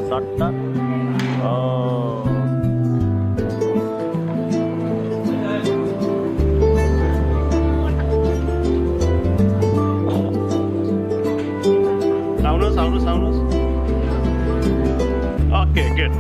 ষাটটা। ও Saunus. Okay, good.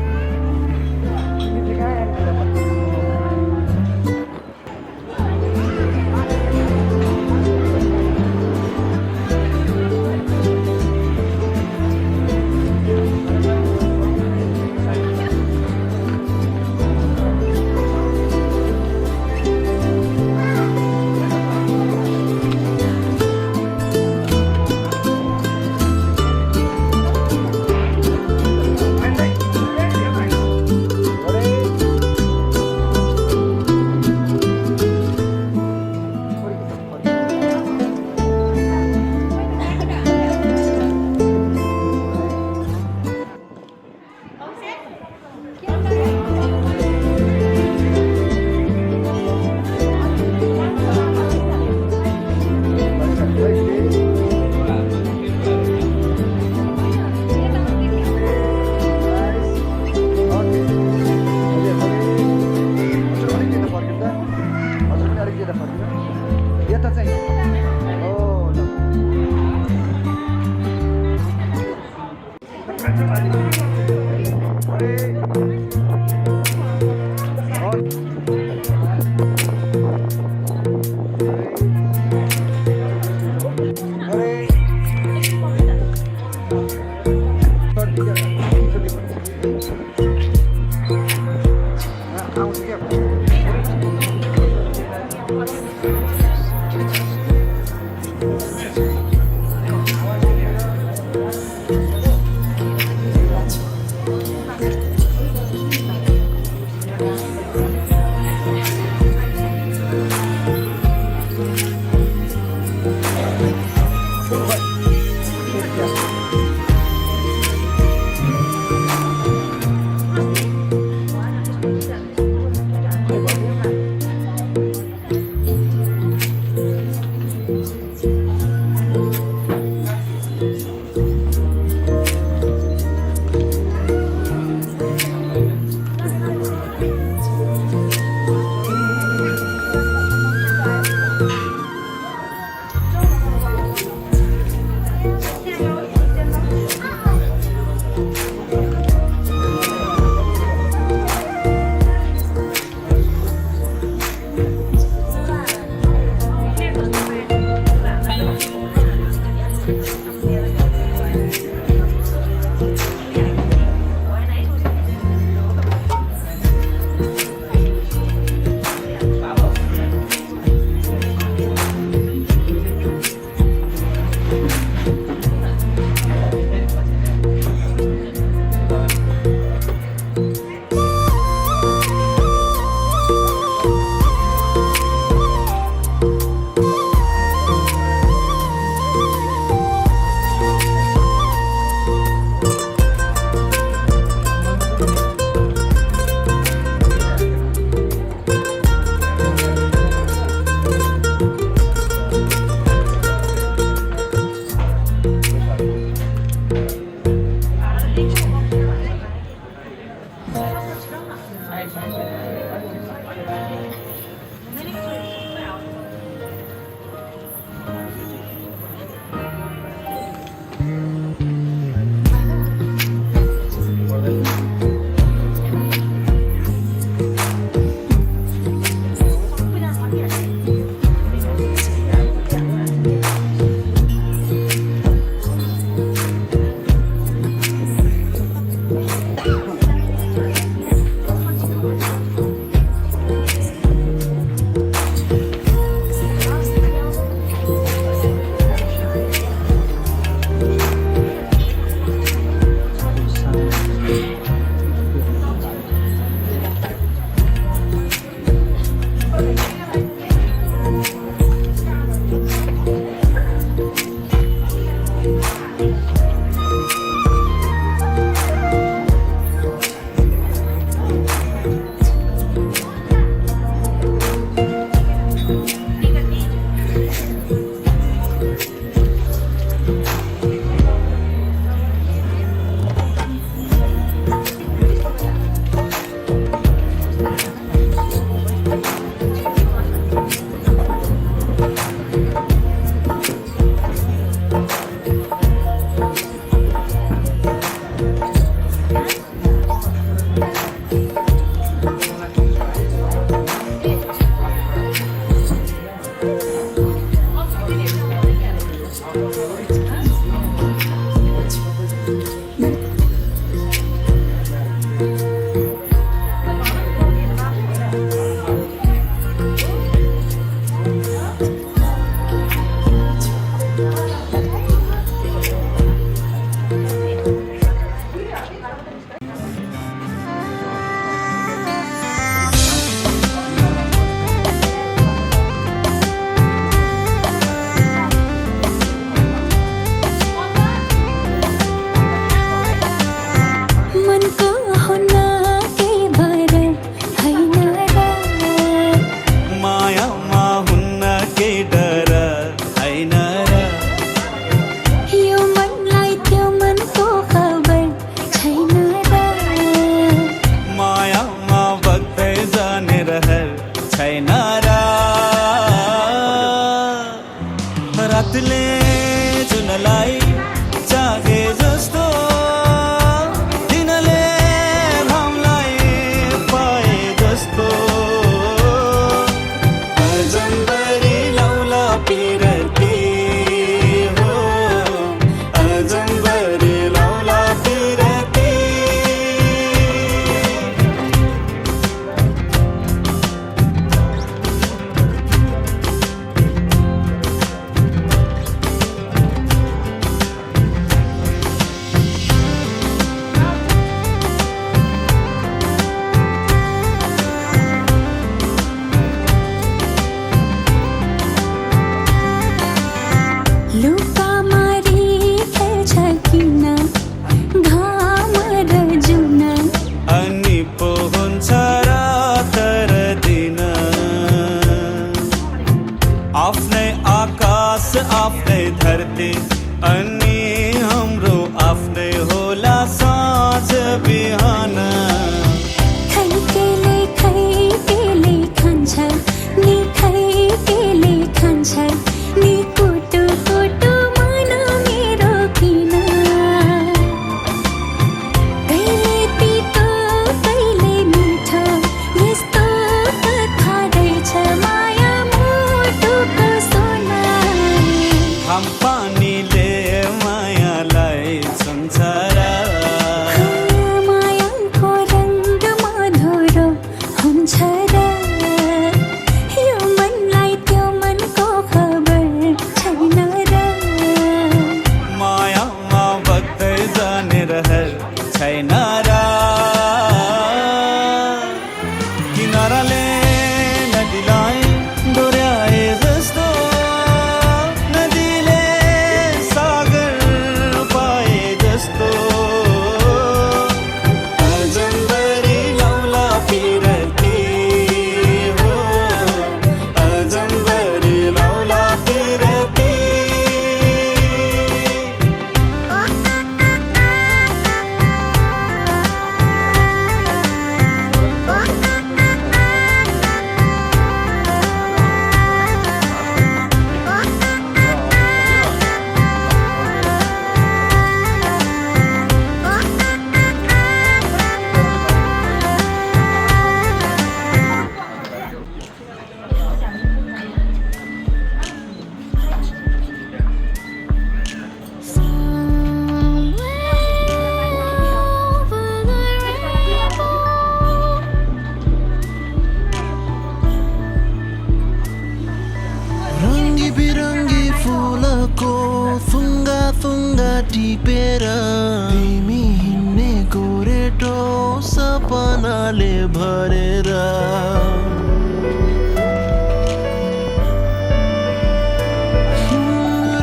सपनाले भरेर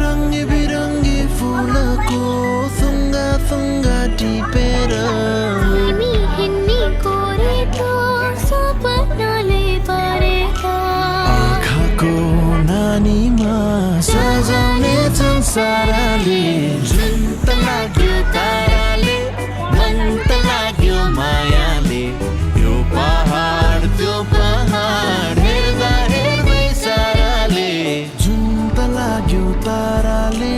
रङ्गी बिरङ्गी फुलको सुङ्गा सुङ्गा टिपेर हामी हिँड्ने गोरेको सपनाले भरेका आँखाको नानीमा सजाउने संसारले जुन त लाग्यो ताराले मन त लाग्यो मायाले यो पहाड त्यो पहाड हेर्दा हेर्दै साराले जुन त लाग्यो ताराले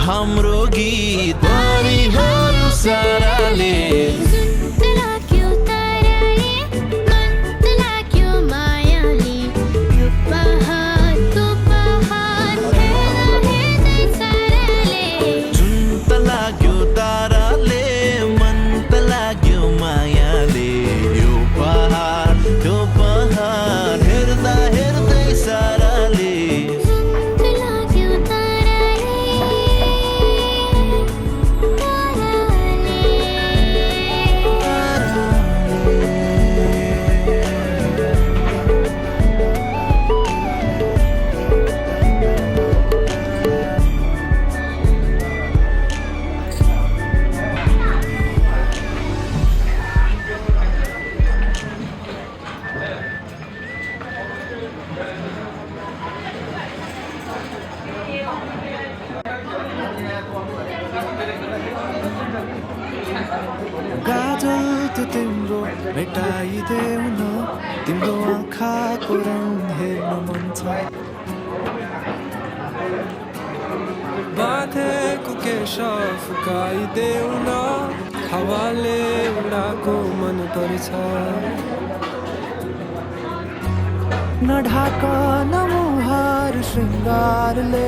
हाम्रो गीत परिहरू साराले जुन त लाग्यो ताराले मन त लाग्यो मायाले यो पहाडको पहाड हेर्दै साराले जुन त लाग्यो ताराले मन त लाग्यो मायाले यो पहाड त्यो पहाड हेर्दा हेर्दै साराले गाजल त तिम्रो मेटाइदेऊ न तिम्रो आँखाको रङ हेर्न मन छ बाँधेको केश फुकाइदेऊ न हावाले उडाको मन पर्छ नढाक न मुहार शृङ्गारले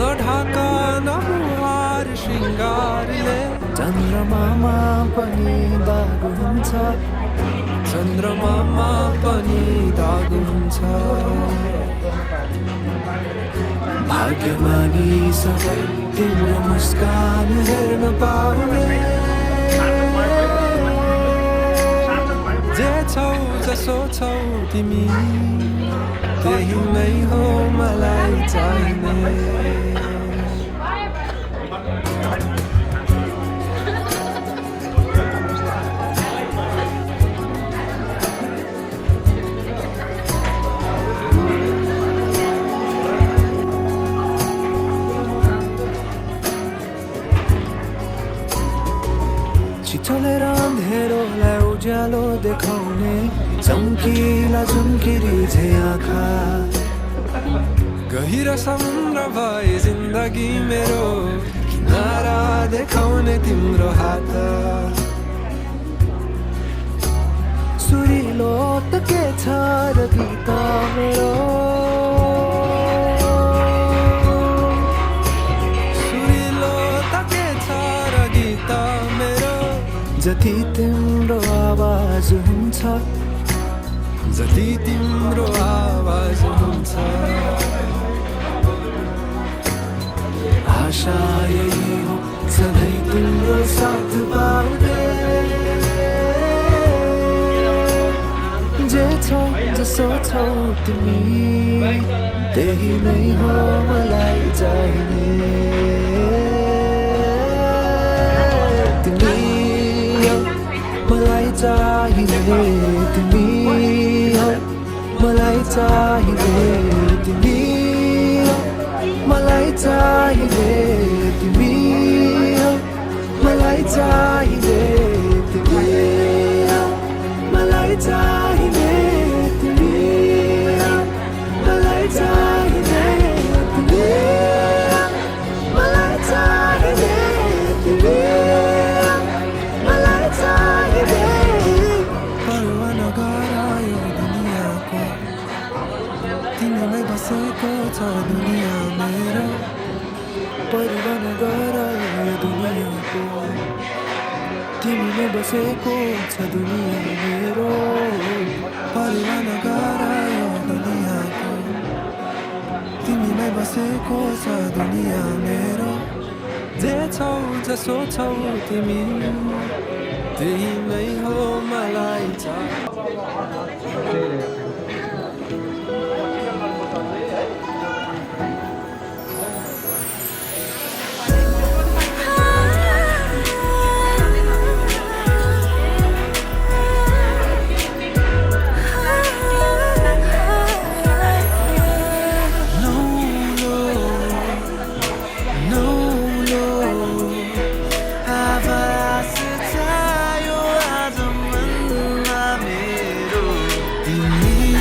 नढाक न मुहार शृङ्गारले चन्द्रमामा पनि दाग हुन्छ चन्द्रमामा पनि दाग हुन्छ भाग्यमानी सबै तिम्रो मुस्कान हेर्न पाउने जे छौ जसो छौ तिमी त्यही नै हो मलाई चाहिने छिटोलेर अँधेरोलाई उज्यालो देखाउने चम्किला चम्किरी झे आँखा गहिरो समुद्र भए जिन्दगी मेरो किनारा देखाउने तिम्रो हात सुरिलो त के छ र गीत मेरो सुरिलो त के छ र गीत मेरो जति तिम्रो आवाज हुन्छ जति तिम्रो आवाज हुन्छ आशा यही हो सधैँ तिम्रो साथ पाउने जे छौ जसो छौ तिमी त्यही नै हो मलाई चाहिने तिमी चाहिए तिमी हो मलाई चाहिए तिमी हो मलाई चाहिए तिमी हो मलाई चाहिए तिमी हो मलाई चाहिए तिमी हो मलाई चाहिए तिमी हो मलाई चाहिए परवाह नगर यो दुनियाँको तिमीमै बसेको छ दुनियाँ मेरो परवाह नगर यो दुनियाँको तिमीमै बसेको छ दुनियाँ मेरो परवाह नगर यो दुनियाँको तिमीमै बसेको छ दुनियाँ मेरो जे छौ जसो छौ तिमी त्यही नै हो मलाई तिमी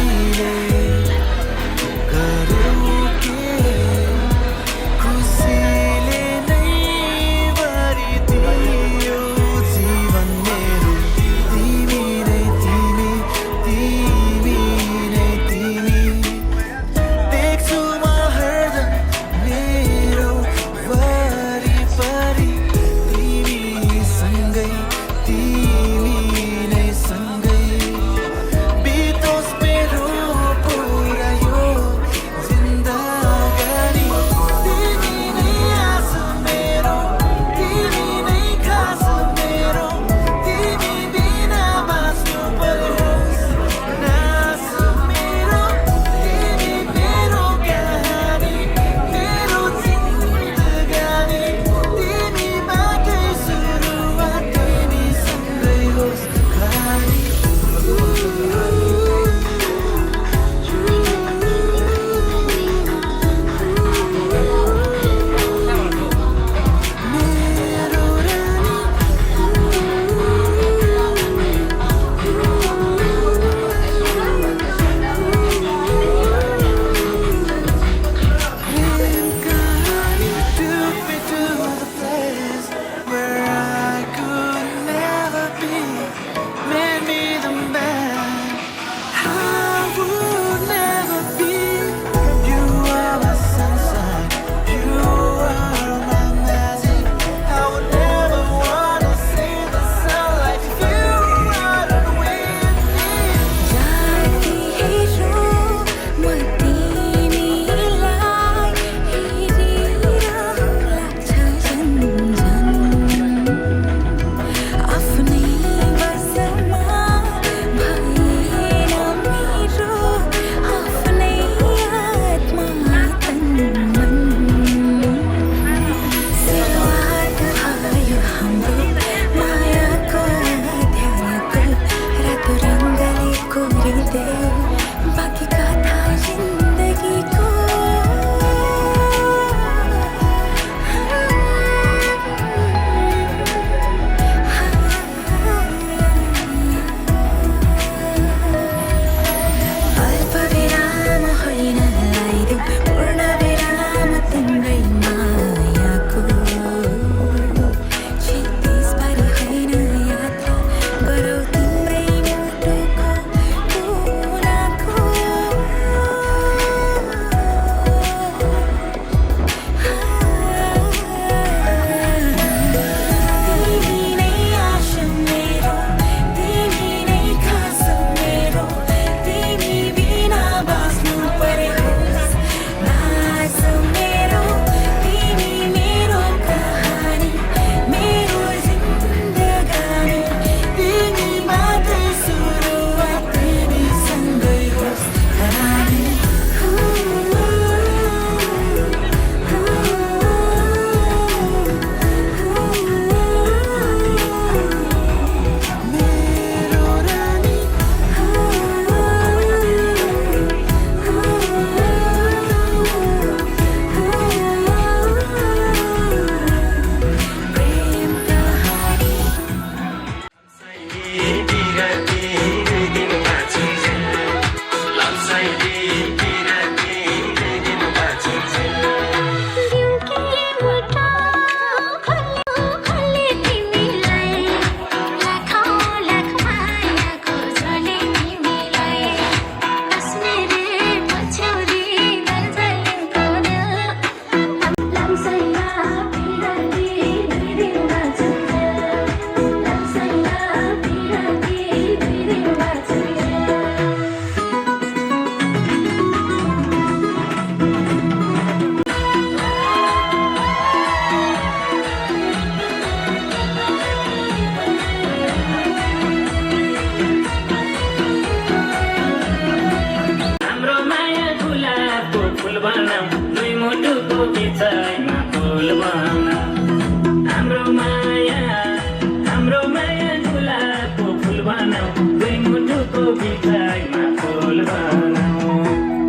भित्तामा फुल बनाऊ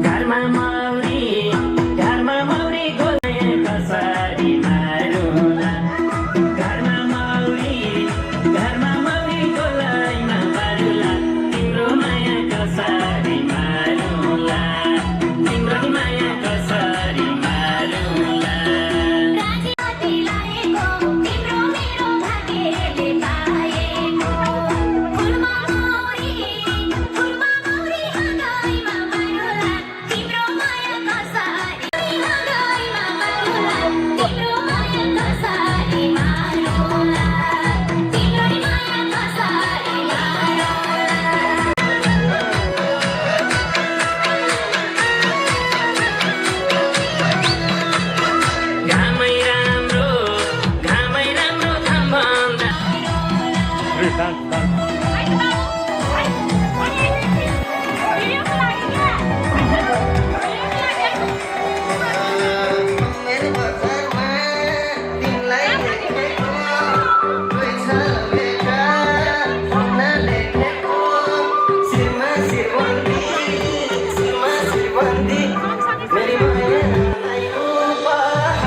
घरमा मौरी गोलाए कसरी मारुला घरमा मौरी गोलाइमा मारुला तिम्रो माया कसरी मारुला तिम्रो माया कसरी मारुला राजी लागेको तिम्रो मेरो भाग्यले पाएको फुलमा मौरी हाँगाइमा मारुला तिम्रो माया कसरी हाँगाइमा मारुला तिम्रो माया कसरी मारुला तिम्रो माया कसरी मारुला घामै राम्रो थम्भन्दा Hey, dance. मेरो बजारमा तिमीलाई देखेको रहेछ भेटा हुन लेखेको शिरमा शिरबन्दी मेरी मायालाई उपहार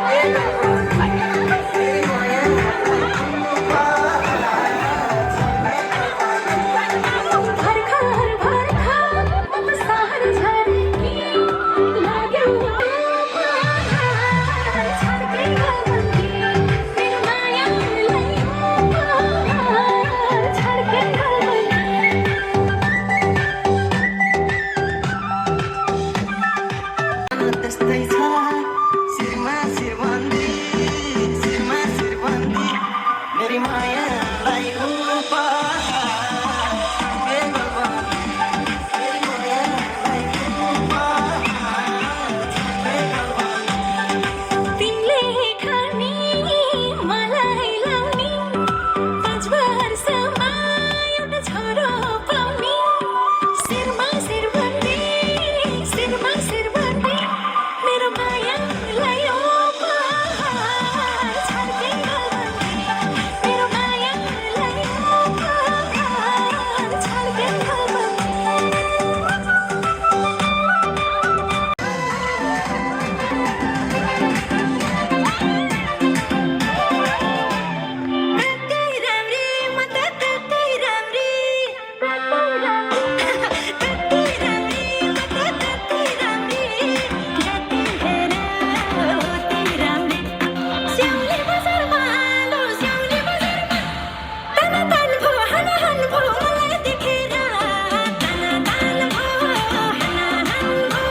मेरी मायालाई त्यस्तै छ शिरमा शिरबन्दी मेरी मायालाई उपहार के गर्नु मेरी मायालाई उपहार के गर्नु तिमीले खानी मलाई लाउने 5 वर्षमा एउटा छोरो पाउने शिरमा शिरबन्दी मेरो मायालाई उपहार छाड्दै गल्बन्दी मेरो मायालाई उपहार छाड्दै गल्बन्दी कतै राम्री म त कतै राम्री कतै राम्री म त कतै राम्री जति हेर उतै राम्री स्याउली बजारमा तान भो हन भो मलाई देखेर तान भो हन भो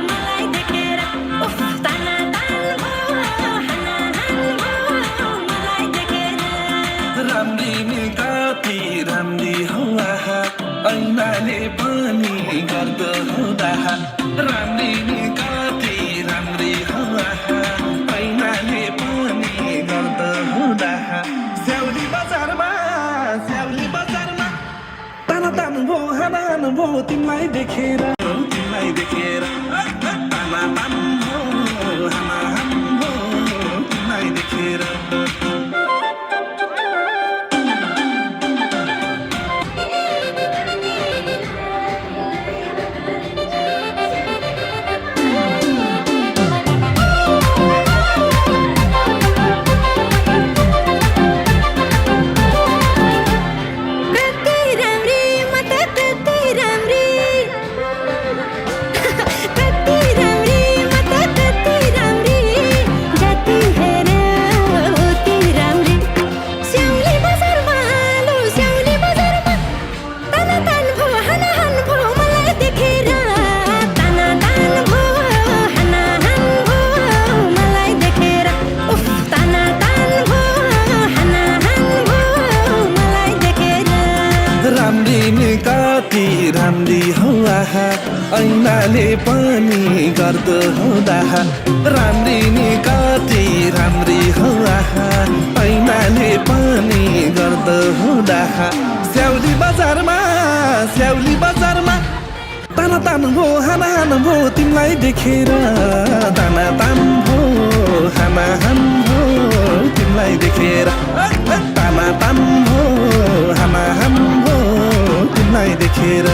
मलाई देखेर उफ तान भो हन भो मलाई देखेर राम्री नि कति राम्री हो आहा ऐनाले पनि गर्दो दाहा राम्री नि कति राम्री हो आहा ऐनाले पनि गर्दो दाहा स्याउली बजारमा तान भो हान भो तिमीलाई देखेर ताना तान भो हान भो तिमीलाई देखेर कतै राम्री म त कतै राम्री राम्री हो आहा ऐनाले पनि गर्दो दाहा राम्री नि कति राम्री हो आहा ऐनाले पनि गर्दो दाहा स्याउली बजारमा ताना तान भो हाना भो तिमीलाई देखेर ताना तान भो हाना भो तिमीलाई देखेर ताना तान भो हाना भो देखेर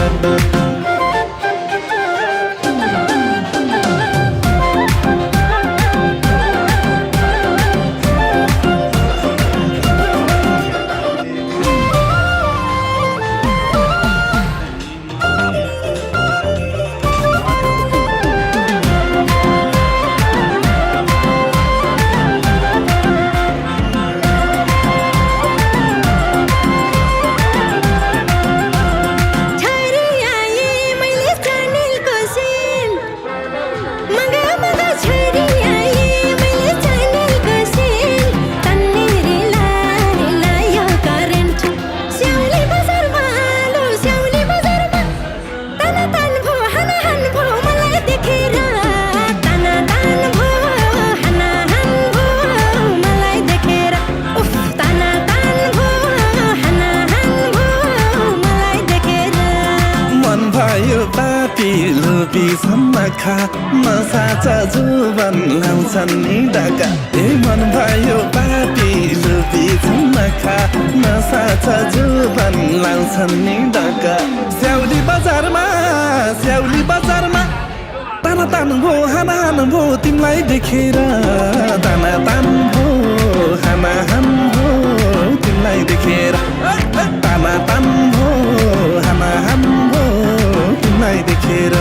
छरी आए मैले चानेलको सिन मगा मगा छरी आए मैले चानेलको सिन तन्ने रिला यो करेन्ट स्याउली बजारमा लो स्याउली बजारमा तन तन भो हना हन भो मलाई देखेर तन तन भो हना हन भो मलाई देखेर उफ तन तन भो हना हन भो मलाई देखेर मन भयो पापी लोपी सम्मखा नसाचा जुबन लाउँछन् नि डाका ए मन भयो पापी लोपी सम्मखा नसाचा जुबन लाउँछन् नि डाका स्याउली बजारमा तान तान भो हाना हान भो तिमीलाई देखेर ताना तान भो हाना हान भो तिमीलाई देखेर ताना तान भो हाना हान भो तिमीलाई देखेर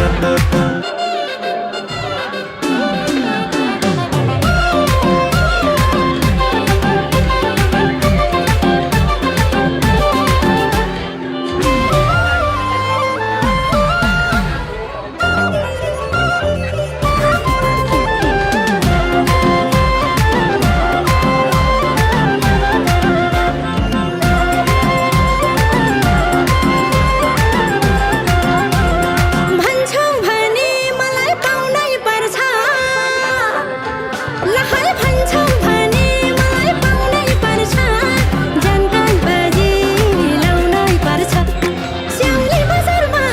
भन्छौ भने मलाई पाउनै पर्छ लहर भन्छौ भने मलाई पाउनै पर्छ जनतान बाजी लाउनै पर्छ स्याउली बजारमा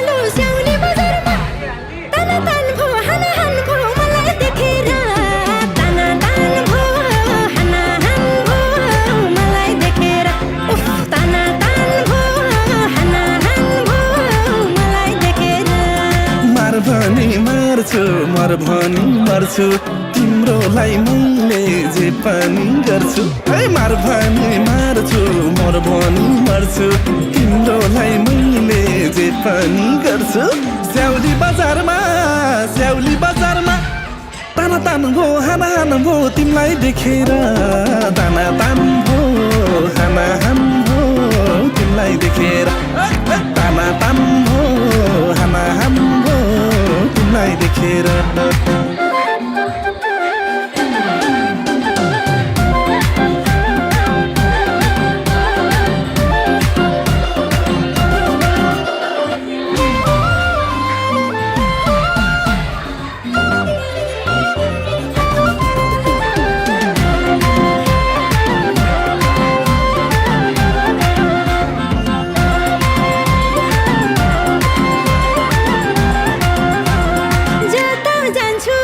लो स्याउली बजारमा तन तन भो हना हन भो मलाई देखेर तन तन भो हना हन भो मलाई देखेर उफ तन तन भो हना हन भो मलाई देखेर मार भनी मार्छु मर भनी मर्छु तिम्रोलाई मैले जे पनि गर्छु है मार भनी मार्छु मर भनी मर्छु तिम्रोलाई मैले जे पनि गर्छु स्याउली बजारमा तान तान भो हाना हान भो तिमीलाई देखेर ताना तान भो हाना हान भो तिमीलाई देखेर ताना तान भो हाना हान भो तिमीलाई देखेर जता जान्छु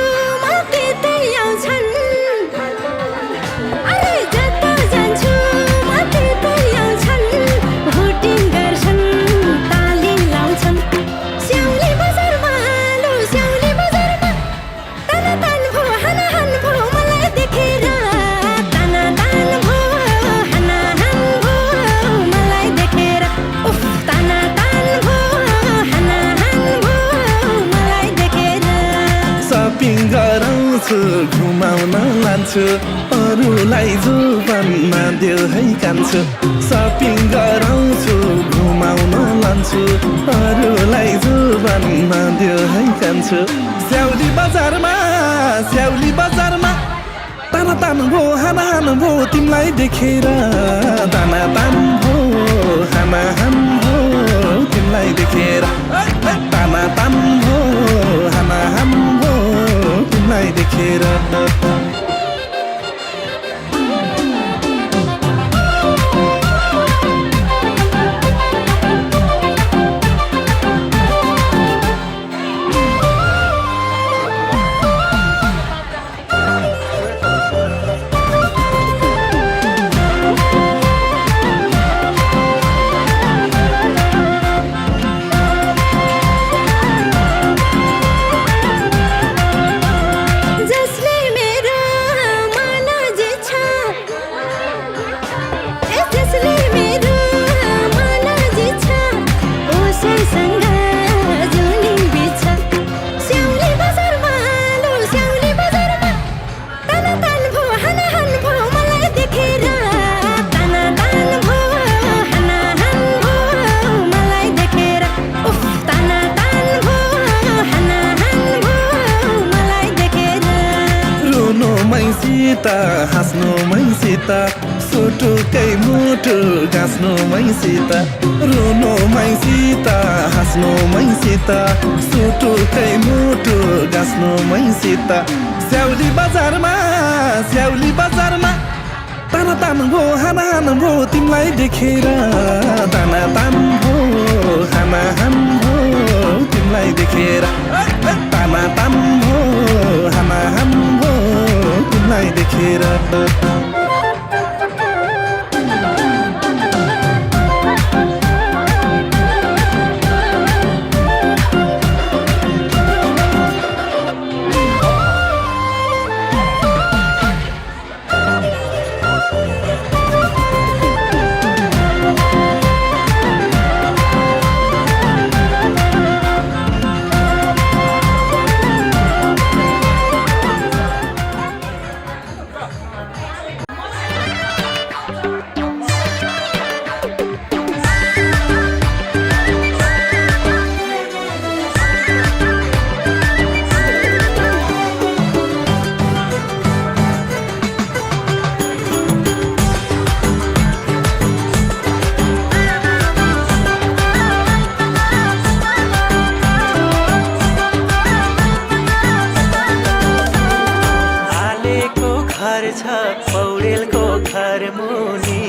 म त्यतै आउँछन् अरे जता जान्छु म त्यतै आउँछन् भोटिङ गर्छन् ताली लाउँछन् स्याउली बजारमा लो स्याउली बजारमा तन तन भो हना हन भो मलाई देखेर तन तन भो हना हन भो मलाई देखेर उफ तन तन भो हना हन भो मलाई देखेर सपिङ गराउँछु घुमाउन लान्छु अरूलाई जुबनमा देऊ है कान्छु सपिङ गराउँछु घुमाउन लान्छु अरूलाई जुबनमा देऊ है कान्छु स्याउली बजारमा तान तान भो हाना हान भो तिमीलाई देखेर ताना तान भो हाना हान भो तिमीलाई देखेर ताना तान भो हाना हान भो तिमीलाई देखेर सीता हाँस्नुमै सीता सुटुकै मुटु गाँस्नुमै सीता रुनुमै सीता हाँस्नुमै सीता सुटुकै मुटु गाँस्नुमै सीता स्याउली बजारमा ताना तान भो हाना हान भो तिमीलाई देखेर ताना तान भो हाना हान भो तिमीलाई देखेर ताना तान भो हाना हान भो तिमीलाई देखेर पौडेलको घर मुनि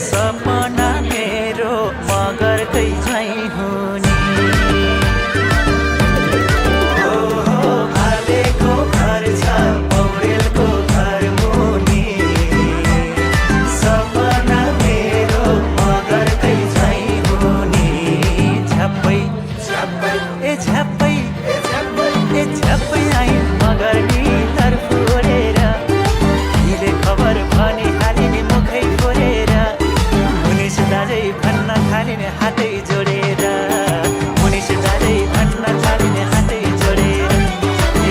सपना मेरो मगरकै झैँ हुने आलेको घर छ पौडेलको घर मुनि सपना मेरो मगरकै झैँ हुने झ्याप्पै झ्याप्पै आई मगर नि तर्फुरेर हिले खबर भनी हालिने मुखै फोरेर मुनिस दाजै भन्न थालिने हातै जोडेर मुनिस दाजै भन्न थालिने हातै जोडेर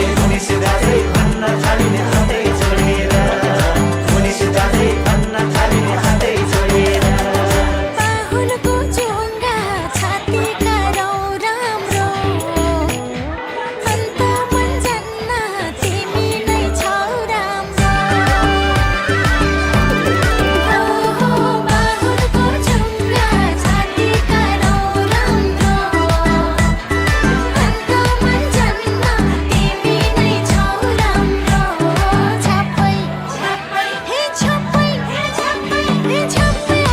ए मुनिस दाजै भन्न थालिने हातै जोडेर मुनिस दाजै भन्न थालिने हातै जोडेर बाहुनको चुङ्गा छातीका रौ राम्रो अन्त मन जन्न तिमी नै छौ राम्रो बाहुनको चुङ्गा छातीका रौ राम्रो अन्त मन जन्न तिमी नै छौ राम्रो छाप्पै हे छाप्पै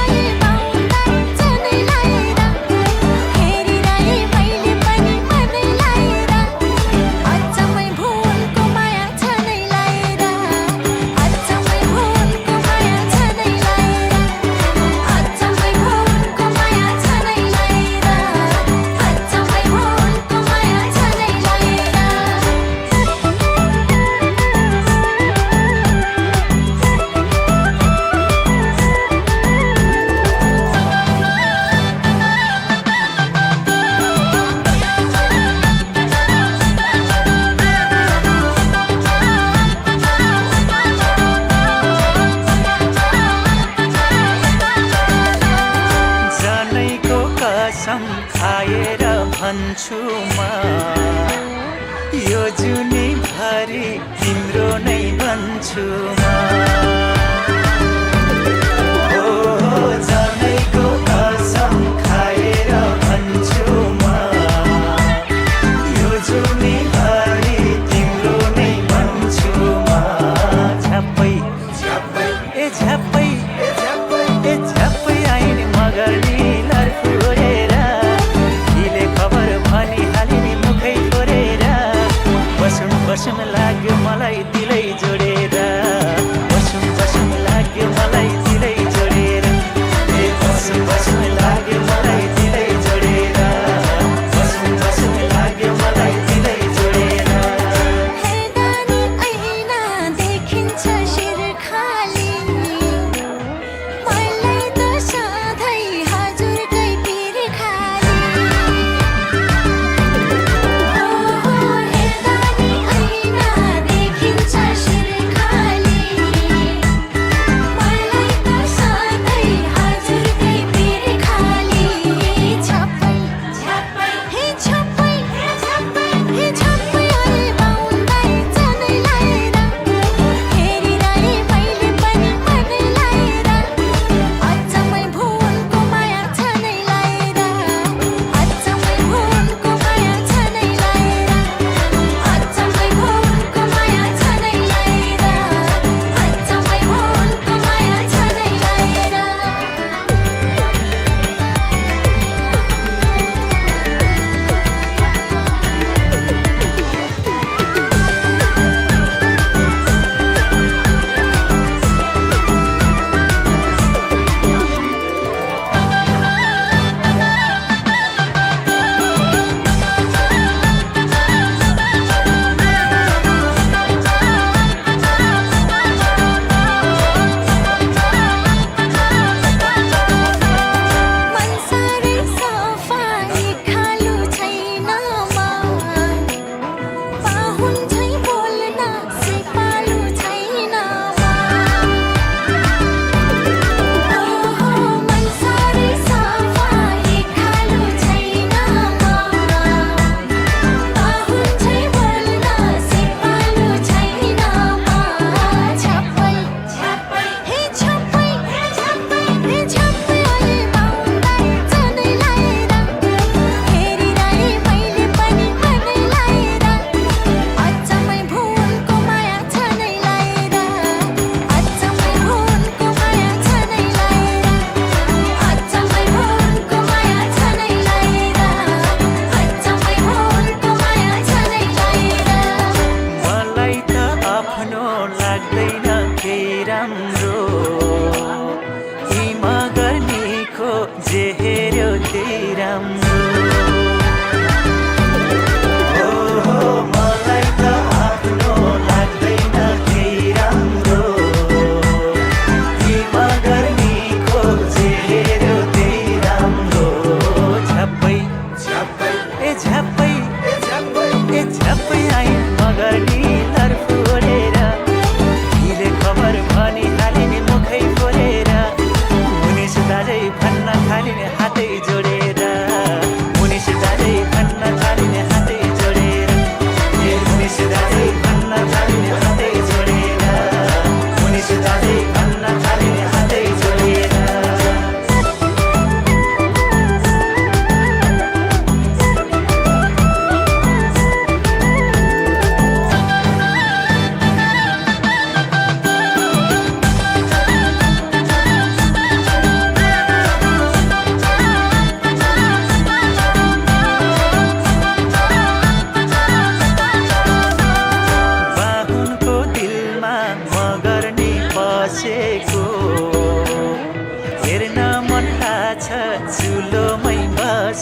आए बाहुलाई जनै लाएर हेरिरहे मैले पनि मनै लाएर अचम्मै भुवनको माया छ नै लाएर अचम्मै भुवनको माया छ नै लाएर अचम्मै भुवनको माया छ नै लाएर अचम्मै भुवनको माया छ नै जनैको कसम खाएर भन्छु म यो जुनी भरि तिम्रो नै बन्छु म जनैको कसम खाएर भन्छु म यो जुनी भरि तिम्रो नै बन्छु म झ्याप्पै झ्याप्पै आइने मगर नि लर्फुरेर हिले खबर भनी हालिने मुखै फोरेर बसौँ लाग्यो मलाई दिलै जोडेर बसौँ लाग्यो मलाई दिलै जोडेर ए बसौँ लाग्यो मलाई दिलै जोडेर बसौँ लाग्यो मलाई दिलै जोडेर हेर्दा नि ऐना देखिन्छ शिर खाली मलाई त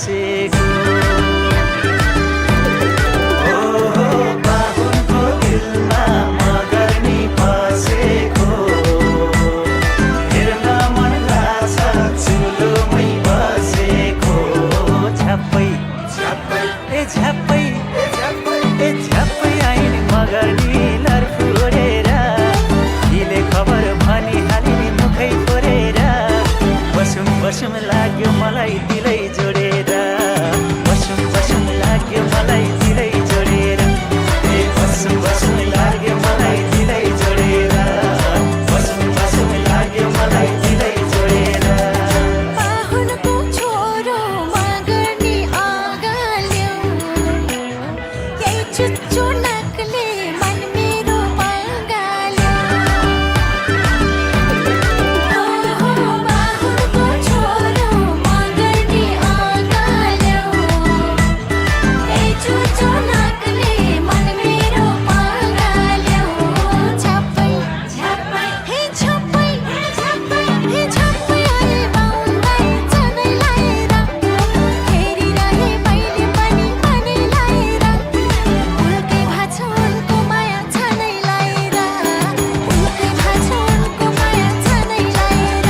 बसेको ओहो बाहुनको दिलमा मगर्नी बसेको हेर्न मन लाग्छ चुलोमै बसेको झ्याप्पै झ्याप्पै ए झ्याप्पै ए झ्याप्पै आइन मगर्नी लर फुरेर हिले खबर भनिहालिने मुखै फोरेर बसौँ बसौँ लाग्यो मलाई दिलै जोडेर बसौँ बसौँ लाग्यो मलाई दिलै जोडेर ए बसौँ बसौँ लाग्यो मलाई दिलै जोडेर बसौँ बसौँ लाग्यो मलाई दिलै जोडेर बाहुनको छोरो मगर्नी अगाल्यो यही चुच्चो नाकले मन मेरो पगाल्यो ओहो बाहुनको छोरो मगर्नी अगाल्यो यही चुच्चो नाकले मन मेरो पगाल्यो झ्याप्पै झ्याप्पै हे झ्याप्पै झ्याप्पै हे झ्याप्पै अरे बाउन्दै जाँदै लाएर हेरिरहे मैले पनि मनै लाएर उल्कै भाछ उनको माया छानै लाएर उल्कै भाछ उनको माया छानै लाएर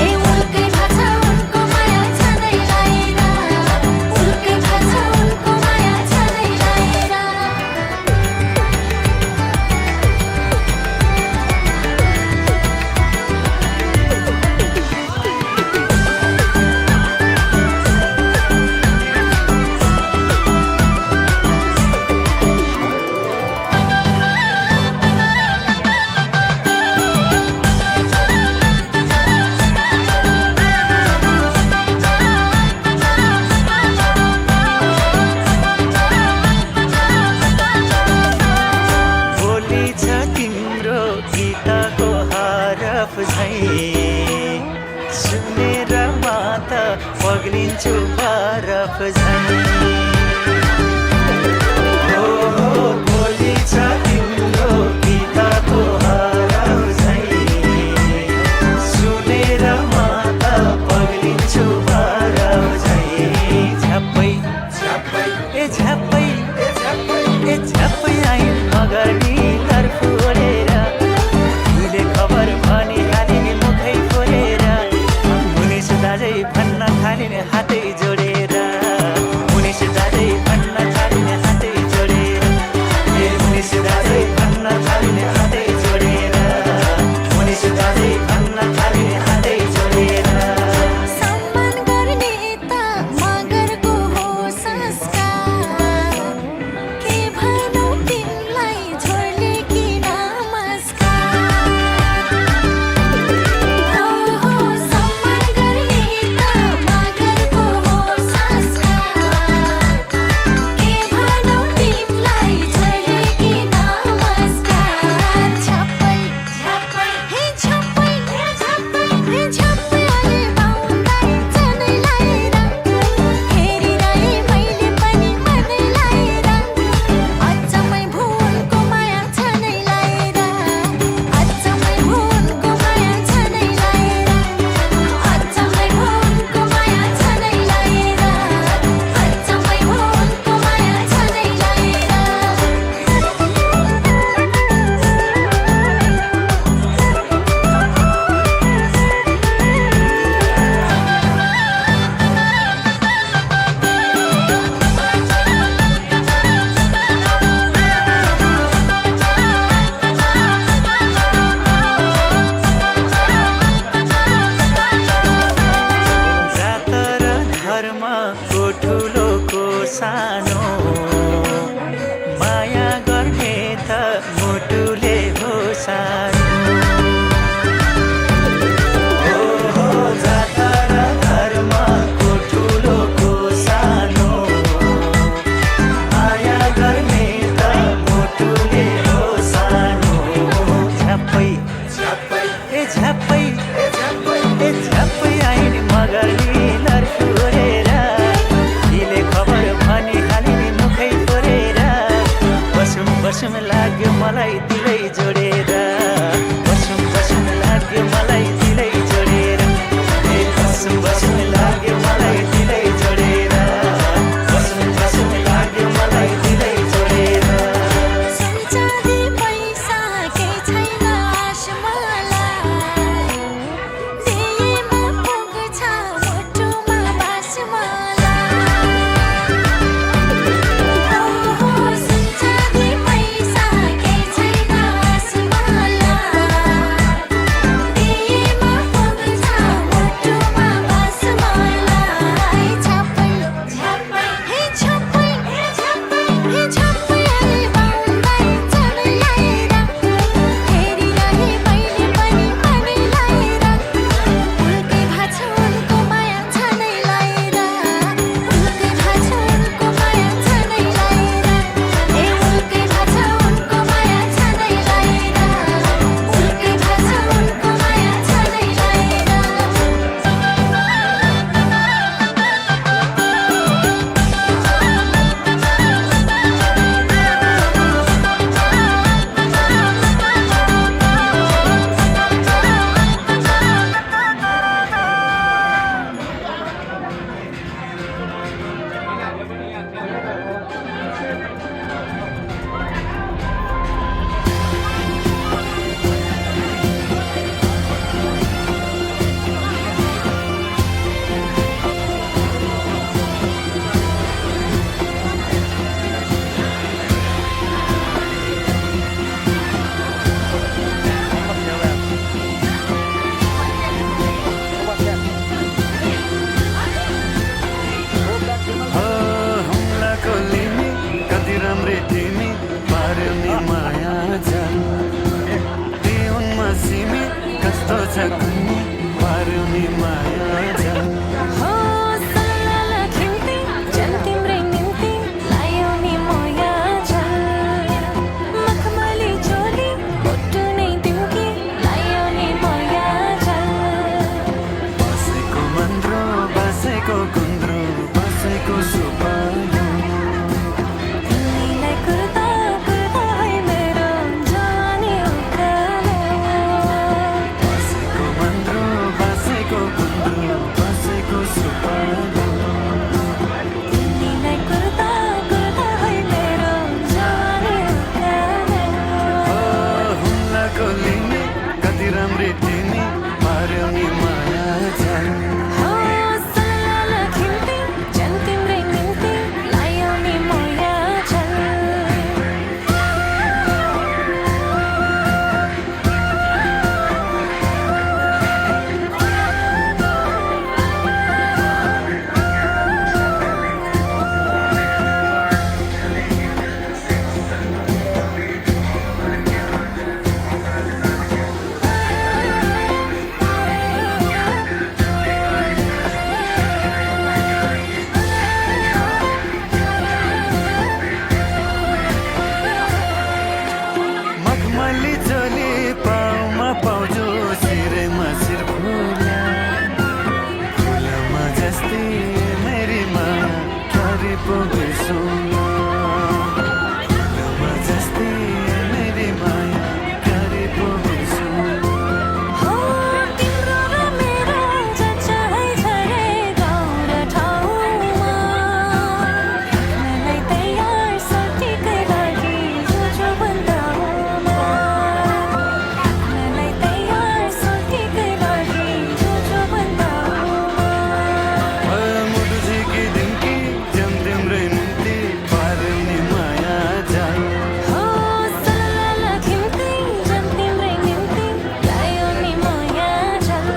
ए उल्कै भाछ उनको माया छानै लाएर उल्कै भाछ उनको माया छानै लाएर भोलि छ तिम्रो गीतको हरफ झैँ सुनेर म त पग्लिन्छु बरफ झैँ ओहो भोलि छ तिम्रो गीतको हरफ झैँ सुनेर म त पग्लिन्छु बरफ झैँ झ्याप्पै झ्याप्पै ए झ्याप्पै ए झ्याप्पै आइन मगर्नी लर फुरेर हिले खबर भनिहालिने मुखै फोरेर मुनिस दाजै भन्न थालिने हातै जोडेर मुनिस तिमी कस्तो छ कुन्नी पार्यो नि माया जाल हो सल्लाला खिम्ती जन तिम्रै निम्ति लायो नि मोया झल मखमली चोली मुटु नै तिम्की लायो नि मोया झल बसेको मन्द्रो बसेको कुन्द्रो बसेको सुपालो तिमीलाई कुर्दा कुर्दा है मेरो जवानी उकालो बसेको मन्द्रो बसेको कुन्द्रो बसेको सुपालो तिमीलाई कुर्दा कुर्दा है मेरो जवानी उकालो हुम्लाको लिने कति राम्री तिमी पार्यो नि माया जाल हो सल्लाला खिम्ती जन तिम्रै निम्ति लायो नि मोया झल मखमली चोली पाउमा पाउँछु सिरैमा शिर फुला फुलमा जस्तै मेरी माया क्यारी पो बिर्सौँला फुलमा जस्तै मेरी माया क्यारी पो बिर्सौँला हो तिम्रो र मेरो जच्च है झरे गाउँ र ठाउँमा मलाई तयार सटिकै लागि जो भन्दामा मलाई तयार सटिकै लागि जो भन्दामा मुटु झिकी दिन्की जम तिम्रै निम्ति पार्यो नि माया जाल हो सल्लाला खिम्ती जन तिम्रै निम्ति लायो नि मोया झल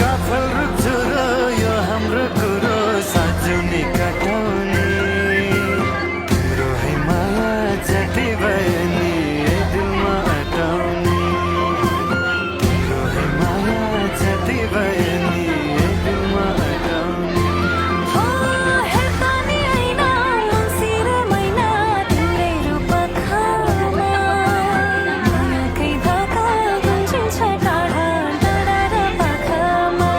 काफल रुप्छु र यो हाम्रो कुरो साँचो नि काटाउने तिम्रो है माया जति भयो नि ए दिलमा अटाउने तिम्रो है माया जति भयो नि ए दिलमा अटाउने हो हेर्दा नि होइन मङ्सिर महिना तिम्रै रूप खामा मायाकै धागा गुन्जिन्छ टाढा टाढा र पाखामा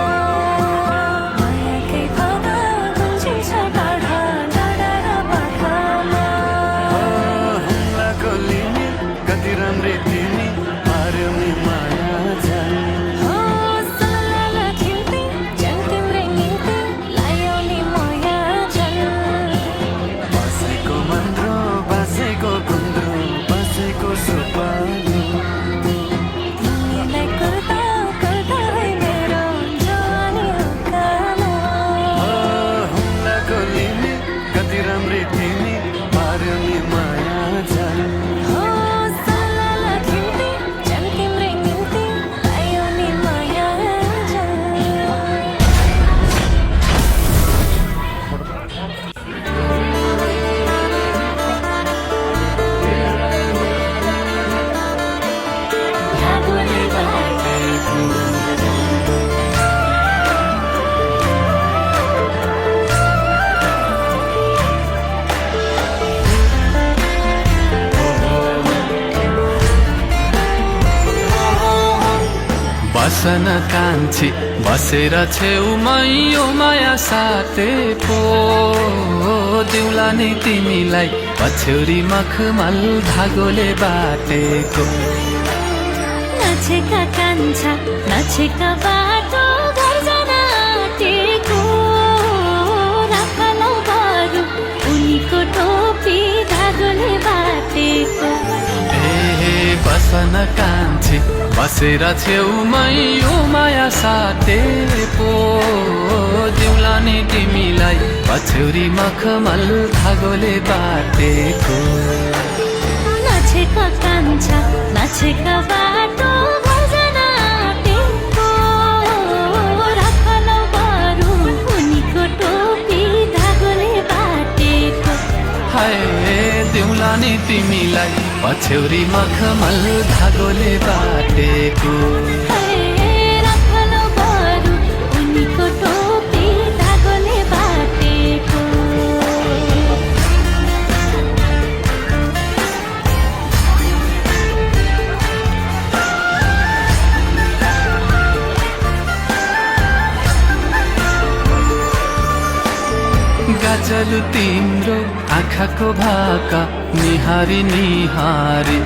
मायाकै धागा गुन्जिन्छ टाढा टाढा र पाखामा हुम्लाको लिने कति राम्री तिमी पार्यो नि माया जाल हो सल्लाला खिम्ती जन तिम्रै निम्ति लायो नि मोया झल बसेको मन्द्रो बसेको कुन्द्रो बसेको सुपालो तिमीलाई कुर्दा कुर्दा है मेरो जवानी उकालो हुम्लाको लिने कति राम्री तिमी पार्यो नि माया जाल हो सल्लाला खिम्ती जन तिम्रै निम्ति लायो नि मोया झल भागोले बाटेको बसन कान्छी बसेर छेउमै यो माया साटेको दिउला नि तिमीलाई पछ्यौरी मखमल धागोले बाटेको नछेका कान्छा नछेका बाटो घर जान आँटेको राखलौ बरु उनीको टोपी धागोले बाटेको ए बसन कान्छी बसेर छेउमै यो माया साटे पो दिउला नि तिमीलाई पछ्यौरी मखमल धागोले बाटेको नाचेका कान्छा नाचेका बाटो भजन आँटेको राखलौ बरु उनीको टोपी धागोले बाटेको हाय दिउला नि तिमीलाई पछ्यौरी मखमल धागोले बाटेको राखलौ बरु उनीको टोपी धागोले बाटेको गजल तिम्रो आँखाको भाका निहारी निहारी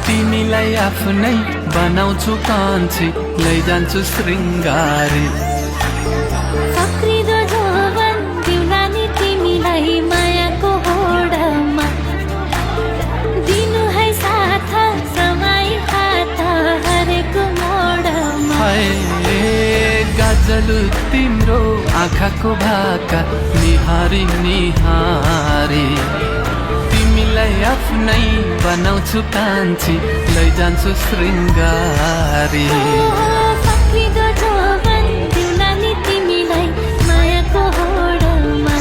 तिमीलाई आफ्नै बनाउँछु कान्छी लैजान्छु शृङ्गारी फक्रिदो जोवन दिउला नि तिमीलाई मायाको होडमा दिनु है साथ समाई हात हरेको मोडमा हाय गजल तिम्रो आँखाको भाका निहारी निहारी तिमीलाई आफ्नै बनाउँछु कान्छी लैजान्छु शृङ्गारी फक्रिदो जोवन दिउला नि तिमीलाई मायाको होडमा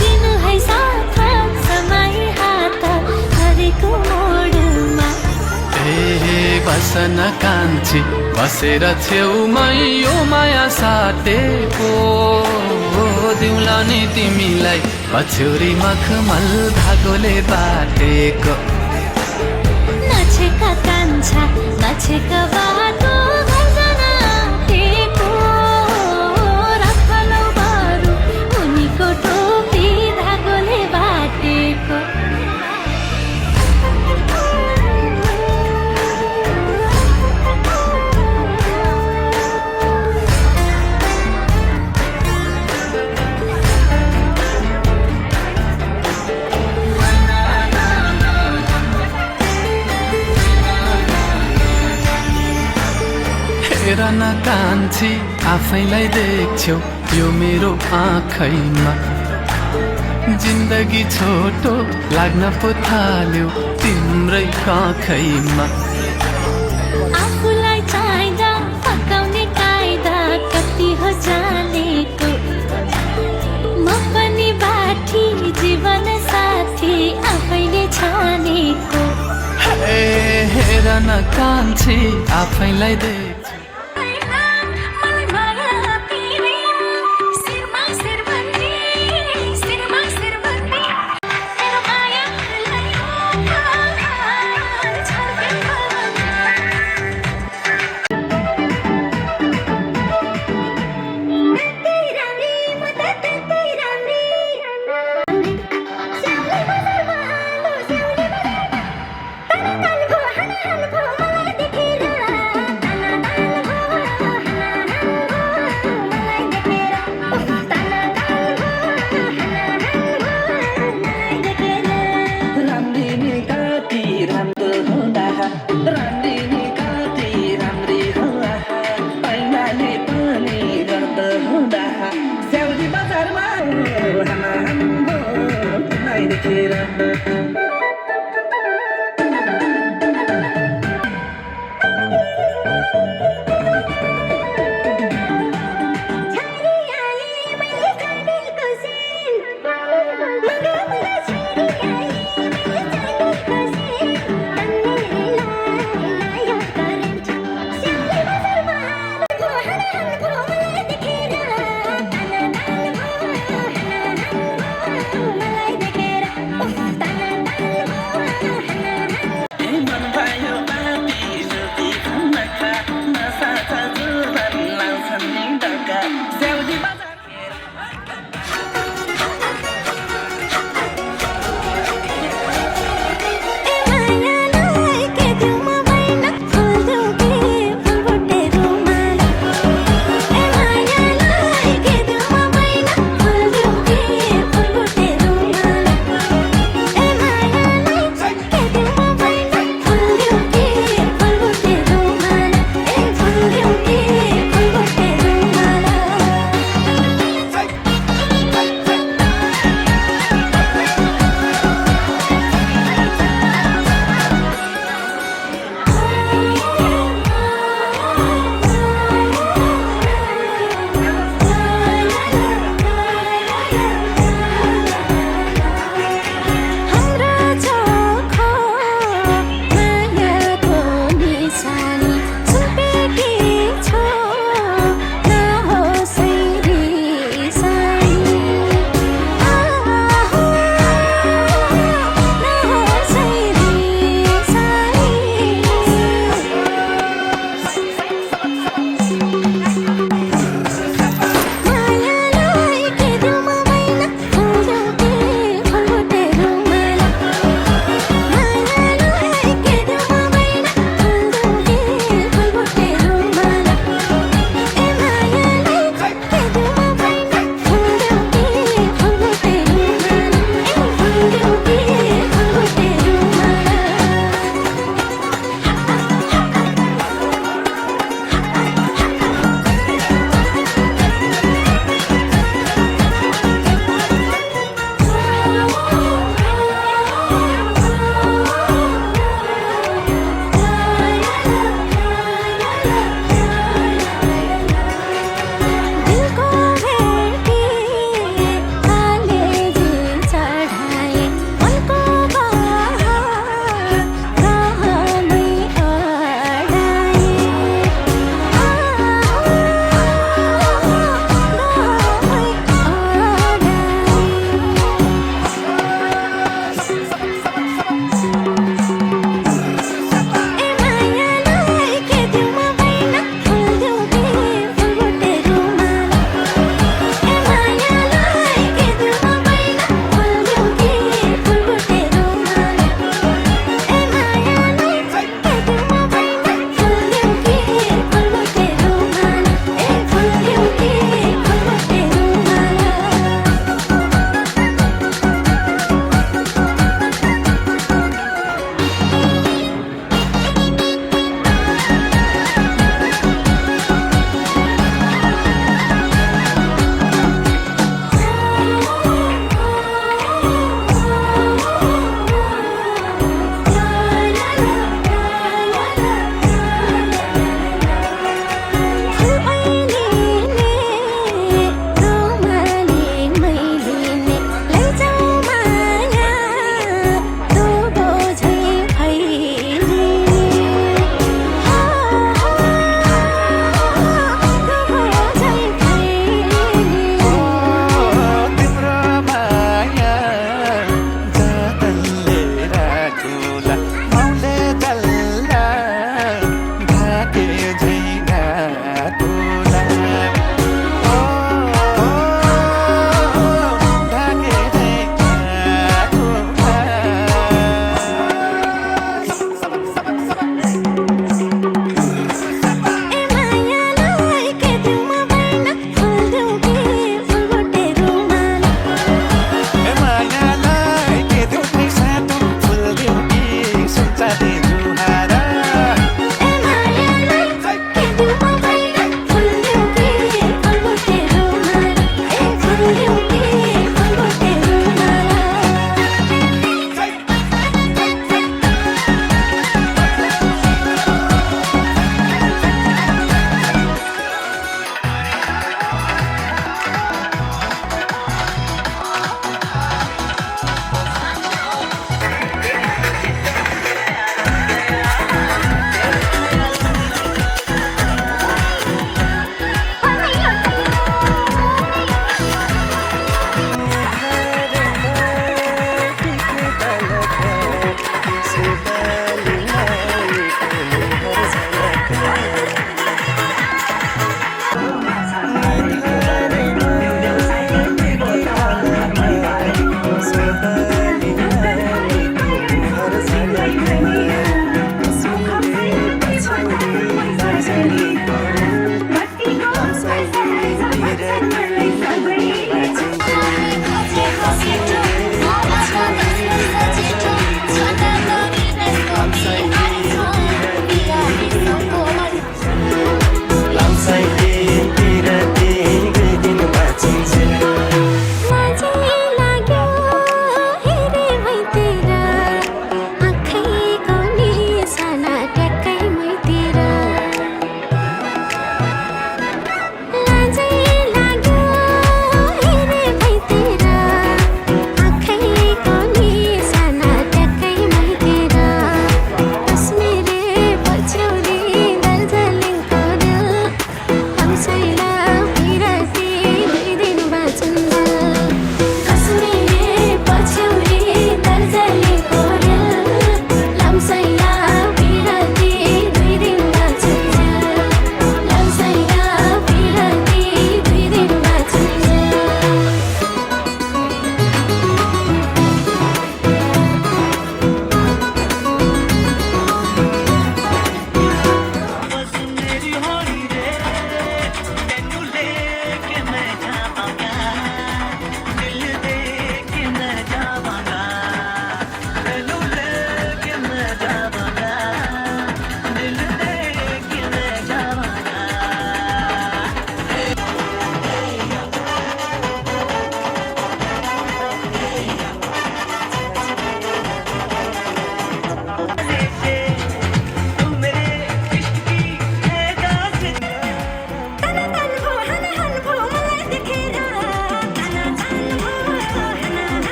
दिनु है साथ समाई हात हरेको मोडमा बसन कान्छी बसेर छेउमै यो माया साटेको दिउला नि तिमीलाई पछ्यौरी मखमल धागोले बाटेको नाचेका कान्छा नाचेका बाटो भजन आँटेको राखलौ बरु उनीको टोपी धागोले बाटेको हेर न कान्छी आफैलाई देख्छौ यो मेरो आँखैमा जिन्दगी छोटो लाग्न पो थाल्यो तिम्रै काखैमा आफूलाई चाहिँदा पकाउने कायदा कति हो जानेको म पनि बाठी जीवन साथी आफैले छानेको हेर न कान्छी आफैलाई देख्छौ Tana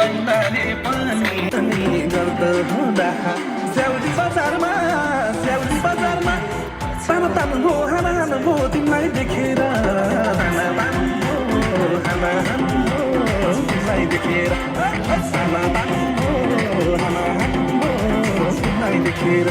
ऐनाले पनि गर्दो हुँदा स्याउली बजारमा तान तान हो हाना हाना हो तिमीलाई देखेर हाना तान हो हाना हाना हो तिमीलाई देखेर हाना तान हो हाना हाना हो तिमीलाई देखेर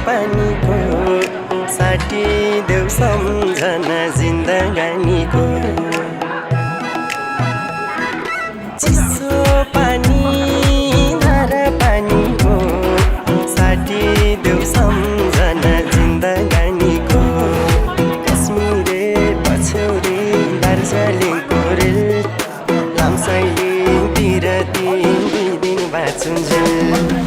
पानीको साठी देऊ सम्झना जिन्दगानीको चिसो पानी धारा पानीको साठी देऊ सम्झना जिन्दगानीको कश्मीरे पछौरे दार्जिलिङको रेल लामसाइलेतिर 3 दिन बाँचुन्जेल